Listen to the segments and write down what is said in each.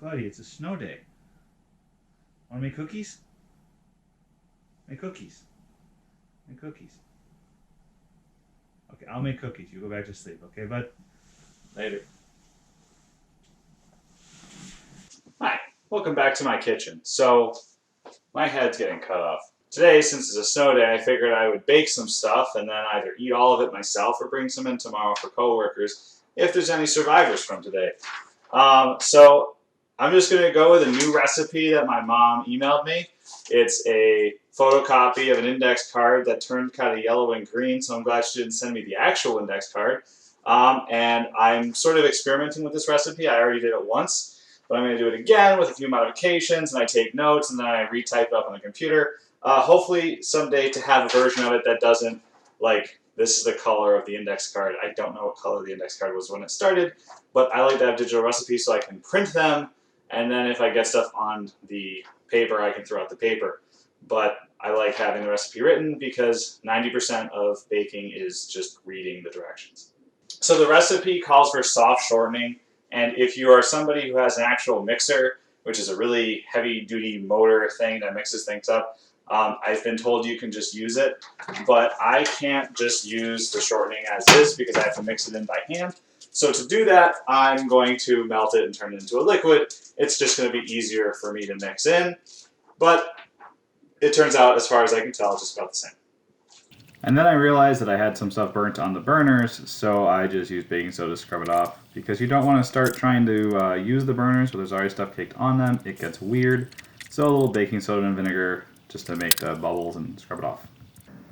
Buddy, it's a snow day. Want to make cookies? Make cookies. Make cookies. Okay, I'll make cookies. You go back to sleep, okay, bud? Later. Hi, welcome back to my kitchen. So, my head's getting cut off. Today, since it's a snow day, I figured I would bake some stuff and then either eat all of it myself or bring some in tomorrow for coworkers if there's any survivors from today. So I'm just going to go with a new recipe that my mom emailed me. It's a photocopy of an index card that turned kind of yellow and green, so I'm glad she didn't send me the actual index card. And I'm sort of experimenting with this recipe. I already did it once, but I'm going to do it again with a few modifications, and I take notes, and then I retype it up on the computer. Hopefully someday to have a version of it that doesn't, like, this is the color of the index card. I don't know what color the index card was when it started, but I like to have digital recipes so I can print them, and then if I get stuff on the paper, I can throw out the paper. But I like having the recipe written because 90% of baking is just reading the directions. So the recipe calls for soft shortening, and if you are somebody who has an actual mixer, which is a really heavy-duty motor thing that mixes things up, I've been told you can just use it, but I can't just use the shortening as is because I have to mix it in by hand. So to do that, I'm going to melt it and turn it into a liquid. It's just going to be easier for me to mix in, but it turns out, as far as I can tell, it's just about the same. And then I realized that I had some stuff burnt on the burners, so I just used baking soda to scrub it off, because you don't want to start trying to use the burners where there's already stuff caked on them. It gets weird. So a little baking soda and vinegar just to make the bubbles and scrub it off.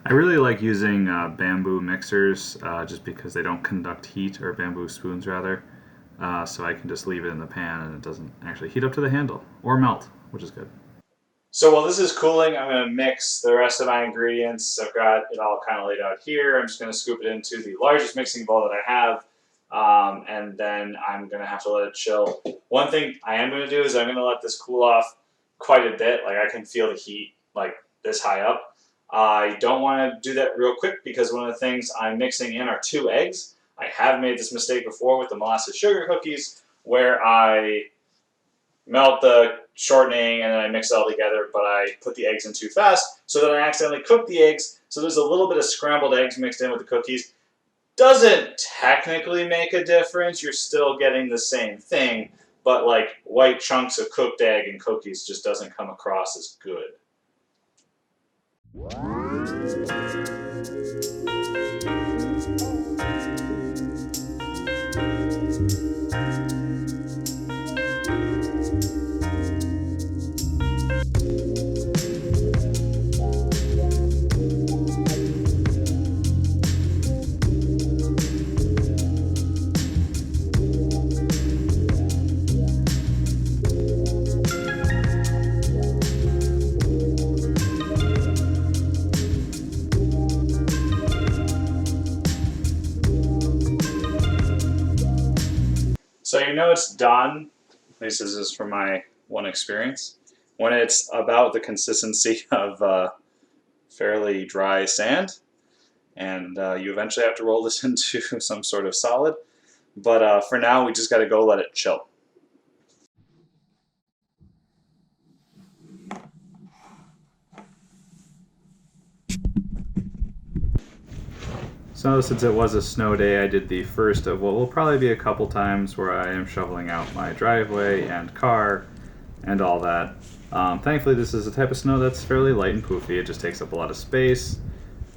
I really like using bamboo mixers just because they don't conduct heat, or bamboo spoons rather, so I can just leave it in the pan and it doesn't actually heat up to the handle or melt, which is good. So while this is cooling, I'm going to mix the rest of my ingredients. I've got it all kind of laid out here. I'm just going to scoop it into the largest mixing bowl that I have, and then I'm going to have to let it chill. One thing I am going to do is I'm going to let this cool off quite a bit. Like, I can feel the heat like this high up. I don't want to do that real quick because one of the things I'm mixing in are 2 eggs. I have made this mistake before with the molasses sugar cookies where I melt the shortening and then I mix it all together, but I put the eggs in too fast, so then I accidentally cook the eggs, so there's a little bit of scrambled eggs mixed in with the cookies. Doesn't technically make a difference, you're still getting the same thing, but like white chunks of cooked egg and cookies just doesn't come across as good. So you know it's done, at least this is from my one experience, when it's about the consistency of fairly dry sand, and you eventually have to roll this into some sort of solid, but for now we just got to go let it chill. So since it was a snow day, I did the first of what will probably be a couple times where I am shoveling out my driveway and car and all that. Thankfully this is a type of snow that's fairly light and poofy. It just takes up a lot of space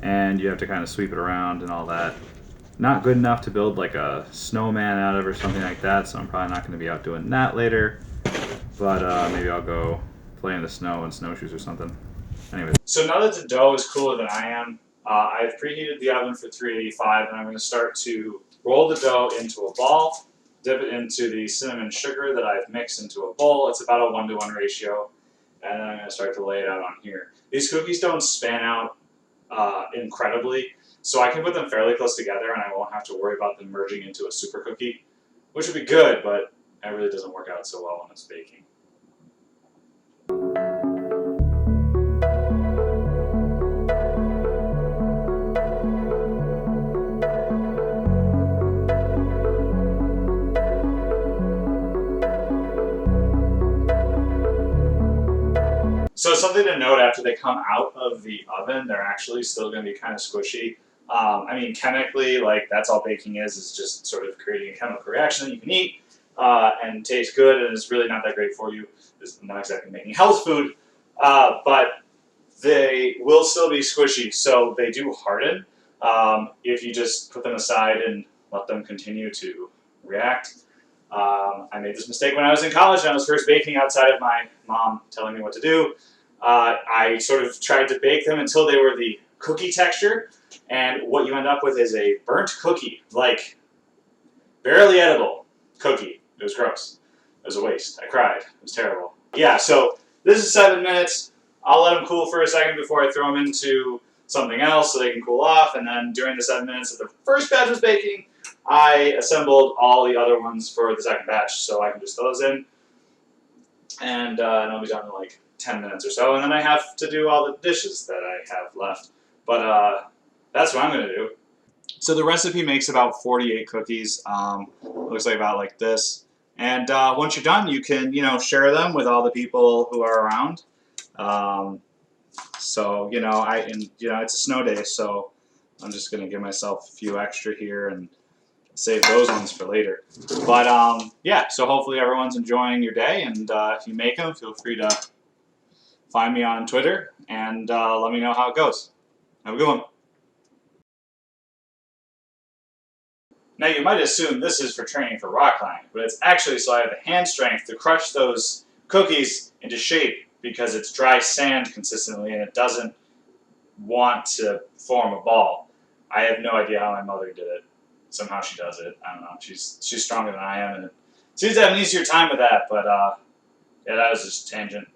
and you have to kind of sweep it around and all that. Not good enough to build like a snowman out of or something like that, so I'm probably not going to be out doing that later. But maybe I'll go play in the snow in snowshoes or something. Anyway. So now that the dough is cooler than I am, I've preheated the oven for 385 and I'm going to start to roll the dough into a ball, dip it into the cinnamon sugar that I've mixed into a bowl. It's about a 1-to-1 ratio, and then I'm going to start to lay it out on here. These cookies don't span out incredibly, so I can put them fairly close together and I won't have to worry about them merging into a super cookie, which would be good, but it really doesn't work out so well when it's baking. So something to note, after they come out of the oven, they're actually still going to be kind of squishy. I mean, chemically, like that's all baking is just sort of creating a chemical reaction that you can eat and taste good, and it's really not that great for you. It's not exactly making health food, but they will still be squishy, so they do harden if you just put them aside and let them continue to react. I made this mistake when I was in college and I was first baking outside of my mom telling me what to do. I sort of tried to bake them until they were the cookie texture, and what you end up with is a burnt cookie, like barely edible cookie. It was gross. It was a waste. I cried. It was terrible. Yeah, so this is 7 minutes. I'll let them cool for a second before I throw them into something else so they can cool off, and then during the 7 minutes that the first batch was baking, I assembled all the other ones for the second batch, so I can just throw those in, and I'll be done in like 10 minutes or so, and then I have to do all the dishes that I have left. But that's what I'm going to do. So the recipe makes about 48 cookies. Looks like about like this. And once you're done, you can, share them with all the people who are around. So, it's a snow day, so I'm just going to give myself a few extra here and save those ones for later. But yeah, so hopefully everyone's enjoying your day, and if you make them, feel free to find me on Twitter and let me know how it goes. Have a good one. Now you might assume this is for training for rock climbing, but it's actually so I have the hand strength to crush those cookies into shape, because it's dry sand consistently and it doesn't want to form a ball. I have no idea how my mother did it. Somehow she does it. I don't know. She's stronger than I am, and it seems to have an easier time with that. But yeah, that was just a tangent.